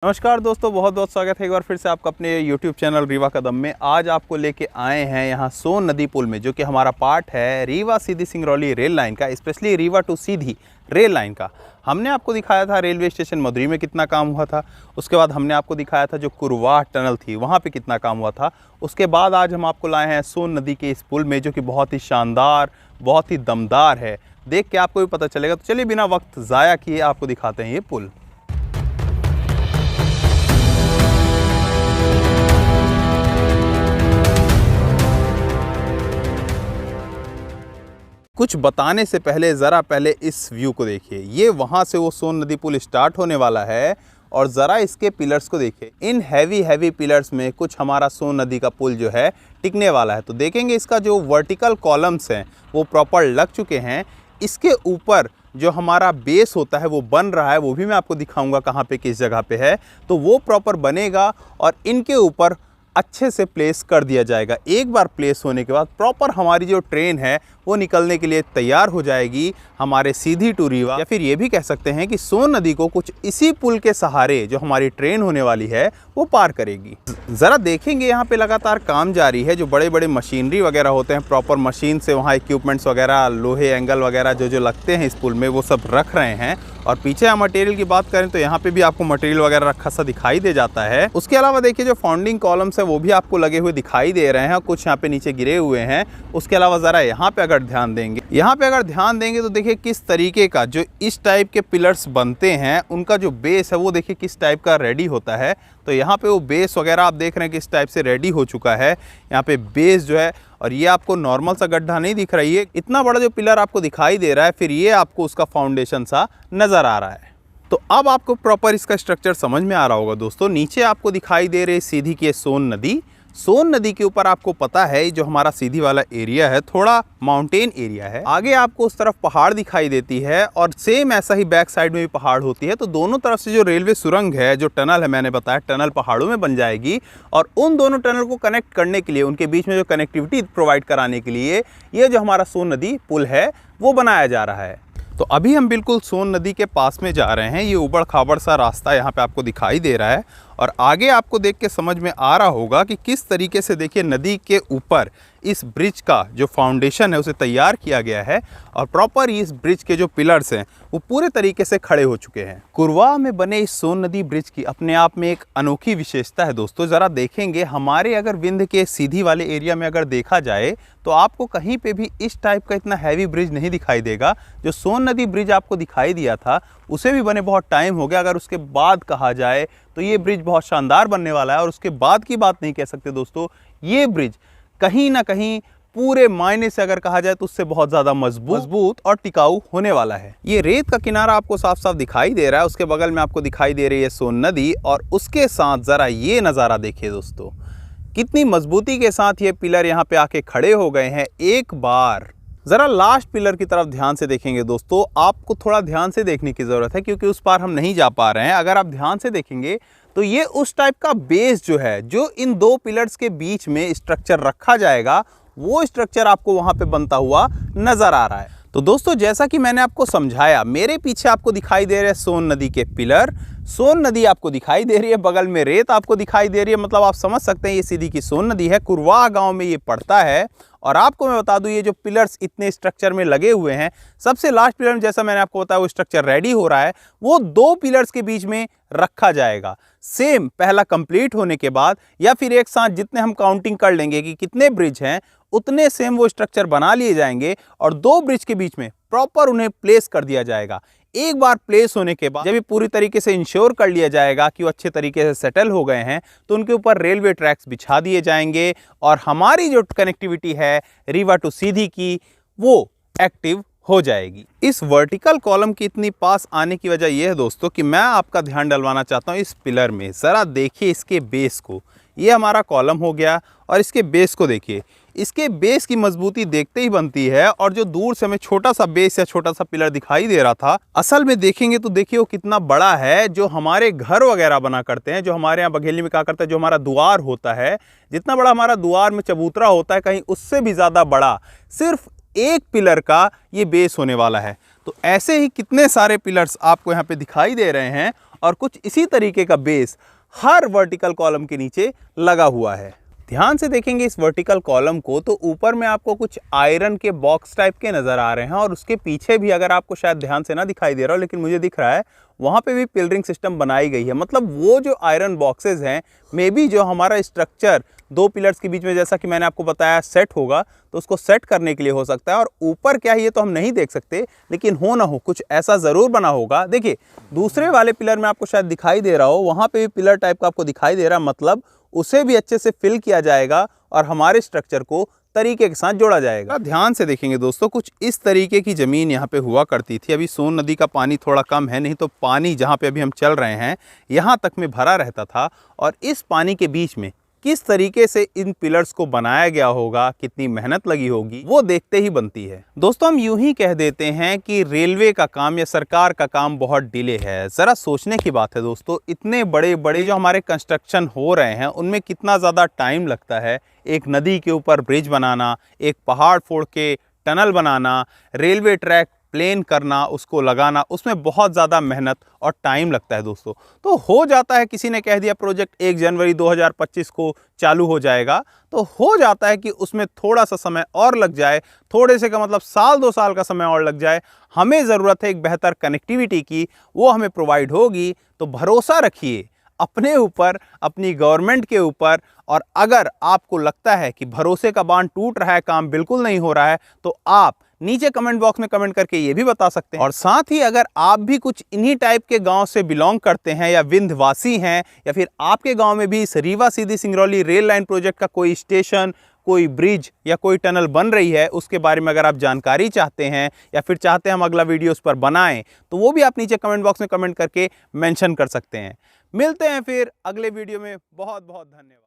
नमस्कार दोस्तों, बहुत बहुत स्वागत है एक बार फिर से आपका अपने YouTube चैनल रीवा कदम में। आज आपको लेके आए हैं यहाँ सोन नदी पुल में, जो कि हमारा पार्ट है रीवा सीधी सिंगरौली रेल लाइन का, specially Rewa to Sidhi rail line का। हमने आपको दिखाया था रेलवे स्टेशन मधुरी में कितना काम हुआ था, उसके बाद हमने आपको दिखाया था जो कुरवाह टनल थी वहाँ पे कितना काम हुआ था। उसके बाद आज हम आपको लाए हैं सोन नदी के इस पुल में, जो कि बहुत ही शानदार, बहुत ही दमदार है। देख के आपको भी पता चलेगा। तो चलिए बिना वक्त ज़ाया किए आपको दिखाते हैं ये पुल। कुछ बताने से पहले ज़रा पहले इस व्यू को देखिए। ये वहाँ से वो सोन नदी पुल स्टार्ट होने वाला है और ज़रा इसके पिलर्स को देखिए। इन हैवी पिलर्स में कुछ हमारा सोन नदी का पुल जो है टिकने वाला है। तो देखेंगे इसका जो वर्टिकल कॉलम्स हैं वो प्रॉपर लग चुके हैं। इसके ऊपर जो हमारा बेस होता है वो बन रहा है, वो भी मैं आपको दिखाऊंगा कहाँ पे किस जगह पे है। तो वो प्रॉपर बनेगा और इनके ऊपर अच्छे से प्लेस कर दिया जाएगा। एक बार प्लेस होने के बाद प्रॉपर हमारी जो ट्रेन है वो निकलने के लिए तैयार हो जाएगी हमारे सीधी टू रीवा, या फिर ये भी कह सकते हैं कि सोन नदी को कुछ इसी पुल के सहारे जो हमारी ट्रेन होने वाली है वो पार करेगी। ज़रा देखेंगे यहाँ पे लगातार काम जारी है। जो बड़े बड़े मशीनरी वगैरह होते हैं, प्रॉपर मशीन से वहाँ इक्विपमेंट्स वगैरह, लोहे एंगल वगैरह जो लगते हैं इस पुल में, वो सब रख रहे हैं। और पीछे हम मटेरियल की बात करें तो यहाँ पे भी आपको मटेरियल वगैरह रखा सा दिखाई दे जाता है। उसके अलावा देखिए जो फाउंडिंग कॉलम्स है वो भी आपको लगे हुए दिखाई दे रहे हैं, कुछ यहाँ पे नीचे गिरे हुए हैं। उसके अलावा ज़रा यहाँ पे अगर ध्यान देंगे तो देखिए किस तरीके का जो इस टाइप के पिलर्स बनते हैं, उनका जो बेस है वो देखिए किस टाइप का रेडी होता है। तो यहाँ पे वो बेस वगैरह आप देख रहे हैं किस टाइप से रेडी हो चुका है। यहाँ पे बेस जो है, और ये आपको नॉर्मल सा गड्ढा नहीं दिख रहा है, ये इतना बड़ा जो पिलर आपको दिखाई दे रहा है, फिर ये आपको उसका फाउंडेशन सा नज़र आ रहा है। तो अब आपको प्रॉपर इसका स्ट्रक्चर समझ में आ रहा होगा दोस्तों। नीचे आपको दिखाई दे रही सीधी की सोन नदी के ऊपर आपको पता है जो हमारा सीधी वाला एरिया है थोड़ा माउंटेन एरिया है। आगे आपको उस तरफ पहाड़ दिखाई देती है और सेम ऐसा ही बैक साइड में भी पहाड़ होती है। तो दोनों तरफ से जो रेलवे सुरंग है, जो टनल है, मैंने बताया टनल पहाड़ों में बन जाएगी। और उन दोनों टनल को कनेक्ट करने के लिए, उनके बीच में जो कनेक्टिविटी प्रोवाइड कराने के लिए ये जो हमारा सोन नदी पुल है वो बनाया जा रहा है। तो अभी हम बिल्कुल सोन नदी के पास में जा रहे हैं। ये उबड़ खाबड़ सा रास्ता यहाँ पे आपको दिखाई दे रहा है और आगे आपको देख के समझ में आ रहा होगा कि किस तरीके से देखिए नदी के ऊपर इस ब्रिज का जो फाउंडेशन है उसे तैयार किया गया है और प्रॉपर इस ब्रिज के जो पिलर्स हैं वो पूरे तरीके से खड़े हो चुके हैं। कुरवाह में बने इस सोन नदी ब्रिज की अपने आप में एक अनोखी विशेषता है दोस्तों। ज़रा देखेंगे हमारे अगर विंध्य के सीधी वाले एरिया में अगर देखा जाए तो आपको कहीं पे भी इस टाइप का इतना हैवी ब्रिज नहीं दिखाई देगा। जो सोन नदी ब्रिज आपको दिखाई दिया था उसे भी बने बहुत टाइम हो गया। अगर उसके बाद कहा जाए तो ये ब्रिज बहुत शानदार बनने वाला है और उसके बाद की बात नहीं कह सकते दोस्तों। ये ब्रिज कहीं ना कहीं पूरे मायने से अगर कहा जाए तो उससे बहुत ज़्यादा मजबूत और टिकाऊ होने वाला है। ये रेत का किनारा आपको साफ साफ दिखाई दे रहा है, उसके बगल में आपको दिखाई दे रही है सोन नदी और उसके साथ ज़रा ये नज़ारा देखिए दोस्तों, कितनी मजबूती के साथ ये पिलर यहाँ पे आके खड़े हो गए हैं। एक बार ज़रा लास्ट पिलर की तरफ ध्यान से देखेंगे दोस्तों, आपको थोड़ा ध्यान से देखने की ज़रूरत है क्योंकि उस पार हम नहीं जा पा रहे हैं। अगर आप ध्यान से देखेंगे तो ये उस टाइप का बेस जो है, जो इन दो पिलर्स के बीच में स्ट्रक्चर रखा जाएगा, वो स्ट्रक्चर आपको वहाँ पे बनता हुआ नज़र आ रहा है। तो दोस्तों जैसा कि मैंने आपको समझाया, मेरे पीछे आपको दिखाई दे रहे हैं सोन नदी के पिलर, सोन नदी आपको दिखाई दे रही है, बगल में रेत आपको दिखाई दे रही है। मतलब आप समझ सकते हैं ये सीधी की सोन नदी है, कुरवाह गांव में ये पड़ता है। और आपको मैं बता दूं ये जो पिलर्स इतने स्ट्रक्चर में लगे हुए हैं, सबसे लास्ट पिलर में जैसा मैंने आपको बताया वो स्ट्रक्चर रेडी हो रहा है, वो दो पिलर्स के बीच में रखा जाएगा। सेम पहला कंप्लीट होने के बाद या फिर एक साथ जितने हम काउंटिंग कर लेंगे कि कितने ब्रिज हैं, उतने सेम वो स्ट्रक्चर बना लिए जाएंगे और दो ब्रिज के बीच में प्रॉपर उन्हें प्लेस कर दिया जाएगा। एक बार प्लेस होने के बाद जब ये पूरी तरीके से इंश्योर कर लिया जाएगा कि वो अच्छे तरीके से सेटल हो गए हैं, तो उनके ऊपर रेलवे ट्रैक्स बिछा दिए जाएंगे और हमारी जो कनेक्टिविटी है रीवा टू सीधी की वो एक्टिव हो जाएगी। इस वर्टिकल कॉलम की इतनी पास आने की वजह यह है दोस्तों कि मैं आपका ध्यान डलवाना चाहता हूँ इस पिलर में। ज़रा देखिए इसके बेस को, ये हमारा कॉलम हो गया और इसके बेस को देखिए। इसके बेस की मजबूती देखते ही बनती है और जो दूर से हमें छोटा सा बेस या छोटा सा पिलर दिखाई दे रहा था, असल में देखेंगे तो देखिए वो कितना बड़ा है। जो हमारे घर वगैरह बना करते हैं, जो हमारे यहाँ बघेली में क्या करते हैं, जो हमारा द्वार होता है, जितना बड़ा हमारा द्वार में चबूतरा होता है, कहीं उससे भी ज़्यादा बड़ा सिर्फ एक पिलर का ये बेस होने वाला है। तो ऐसे ही कितने सारे पिलर्स आपको यहाँ पे दिखाई दे रहे हैं और कुछ इसी तरीके का बेस हर वर्टिकल कॉलम के नीचे लगा हुआ है। ध्यान से देखेंगे इस वर्टिकल कॉलम को तो ऊपर में आपको कुछ आयरन के बॉक्स टाइप के नज़र आ रहे हैं और उसके पीछे भी, अगर आपको शायद ध्यान से ना दिखाई दे रहा हो लेकिन मुझे दिख रहा है, वहाँ पे भी पिलरिंग सिस्टम बनाई गई है। मतलब वो जो आयरन बॉक्सेस हैं, मे बी जो हमारा स्ट्रक्चर दो पिलर्स के बीच में, जैसा कि मैंने आपको बताया, सेट होगा, तो उसको सेट करने के लिए हो सकता है। और ऊपर क्या है ये तो हम नहीं देख सकते, लेकिन हो ना हो कुछ ऐसा ज़रूर बना होगा। देखिए दूसरे वाले पिलर में आपको शायद दिखाई दे रहा हो, वहाँ पे भी पिलर टाइप का आपको दिखाई दे रहा है, मतलब उसे भी अच्छे से फिल किया जाएगा और हमारे स्ट्रक्चर को तरीके के साथ जोड़ा जाएगा। ध्यान से देखेंगे दोस्तों, कुछ इस तरीके की ज़मीन यहाँ पे हुआ करती थी। अभी सोन नदी का पानी थोड़ा कम है, नहीं तो पानी जहाँ पे अभी हम चल रहे हैं यहाँ तक में भरा रहता था। और इस पानी के बीच में किस तरीके से इन पिलर्स को बनाया गया होगा, कितनी मेहनत लगी होगी, वो देखते ही बनती है। दोस्तों हम यूं ही कह देते हैं कि रेलवे का काम या सरकार का काम बहुत डिले है। ज़रा सोचने की बात है दोस्तों, इतने बड़े बड़े जो हमारे कंस्ट्रक्शन हो रहे हैं उनमें कितना ज़्यादा टाइम लगता है। एक नदी के ऊपर ब्रिज बनाना, एक पहाड़ फोड़ के टनल बनाना, रेलवे ट्रैक प्लेन करना, उसको लगाना, उसमें बहुत ज़्यादा मेहनत और टाइम लगता है दोस्तों। तो हो जाता है, किसी ने कह दिया प्रोजेक्ट 1 जनवरी 2025 को चालू हो जाएगा, तो हो जाता है कि उसमें थोड़ा सा समय और लग जाए, थोड़े से का मतलब साल 2 साल का समय और लग जाए। हमें ज़रूरत है एक बेहतर कनेक्टिविटी की, वो हमें प्रोवाइड होगी। तो भरोसा रखिए अपने ऊपर, अपनी गवर्नमेंट के ऊपर। और अगर आपको लगता है कि भरोसे का बांध टूट रहा है, काम बिल्कुल नहीं हो रहा है, तो आप नीचे कमेंट बॉक्स में कमेंट करके ये भी बता सकते हैं। और साथ ही अगर आप भी कुछ इन्हीं टाइप के गांव से बिलोंग करते हैं या विंध्यवासी हैं, या फिर आपके गांव में भी इस Rewa Sidhi Singrauli rail line project का कोई स्टेशन, कोई ब्रिज या कोई टनल बन रही है, उसके बारे में अगर आप जानकारी चाहते हैं या फिर चाहते हैं हम अगला वीडियो उस पर बनाएं, तो वो भी आप नीचे कमेंट बॉक्स में कमेंट करके मेंशन कर सकते हैं। मिलते हैं फिर अगले वीडियो में। बहुत बहुत धन्यवाद।